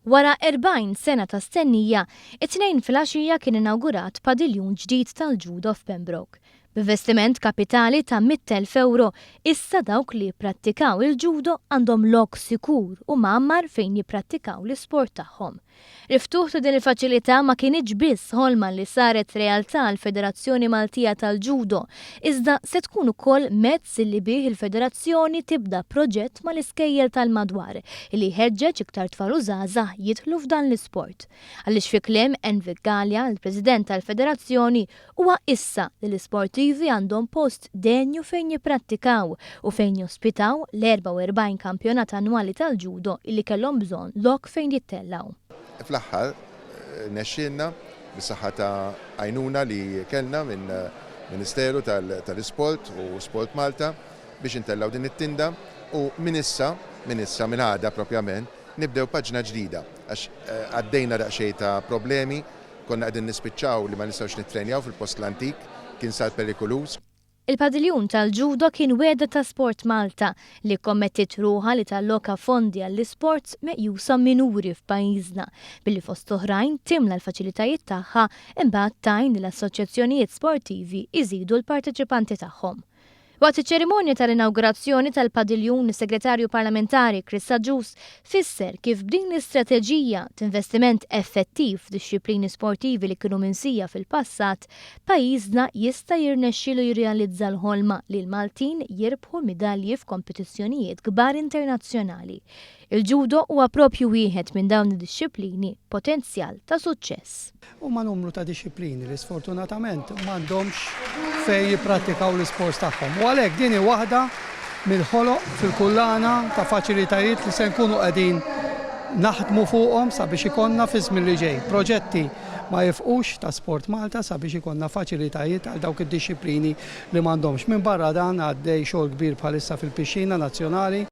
Wara 40 sena ta' stennija, it-tnejn fil-għaxija kien inawgurat padiljun ġdid tal-ġudo f'Pembroke. B'investiment kapitali ta' 100,000 euro, issa dawk li jipprattikaw il-ġudo għandhom lok sikur u ma'mmar fejn jipprattikaw l-isport tagħhom. Riftuħ ta' din il-faċilità ma kienx biss ħolma li saret realtà l-Federazzjoni Maltija tal-Ġudo, iżda se tkun ukoll mezz li bih il-Federazzjoni tibda proġett mal-iskejjel tal-madwar li jħeġġeġ iktar tfal u żgħażagħ jidħlu f'dan l-isport. Għaliex fi kliem Envik Galja, il-President tal-Federazzjoni, huwa issa li l-isportivi għandhom post denju fejn jipprattikaw u fejn jospitaw l-44 kampjonat annwali tal-ġudo illi kellhom bżonn lok fejn jittellaw. Fl-aħħar nexxielna bis-saħħa ta' għajnuna li kellna minn Ministeru tal-Isport u Sport Malta biex intellaw din it-tinda u minn issa minn għada propjament nibdew paġna ġdida għax għaddejna daqsxejn ta' problemi, konna qegħdin nispiċċaw li ma nistgħux nittrenjaw fil-post l-antik, kien sar perikoluż. Il-padiljun tal-ġudo kien weda ta' Sport Malta li kommettit ruħa li talloka fondi għall-isports meqjusa minuri f'pajjiżna billi fost oħrajn timla l-faċilitajiet tagħha imbagħad tajn l-assoċjazzjonijiet sportivi iżidu l-parteċipanti tagħhom. Waqt iċ-ċerimonja tal-inawgurazzjoni tal-padiljun is-Segretarju Parlamentari Chris Agius fisser kif b'din l-istrateġija t'investiment effettiv f'dixxiplini sportivi li kienu minsija fil-passat, pajjiżna jista' jirnexxielu jirrealizza l-ħolma li l-Maltin jirbħu midalji f'kompetizzjonijiet kbar internazzjonali. Il-ġudo huwa proprju wieħed minn dawn id-dixxiplini potenzjal ta' suċċess. Huma numru ta' dixxiplini li sfortunatament m'għandhomx fejn jipprattikaw l-isport tagħhom. U għalhekk din hi waħda mill-ħoloq fil-kullana ta' faċilitajiet li se nkunu qegħdin naħdmu fuqhom sabiex ikonna fi żmien li ġej. Proġetti ma jifqux ta' Sport Malta sabiex ikonna faċilitajiet għal dawk id-dixxiplini li m'għandhomx. Minn barra dan għaddej xogħol kbir bħalissa fil-pixxina nazzjonali.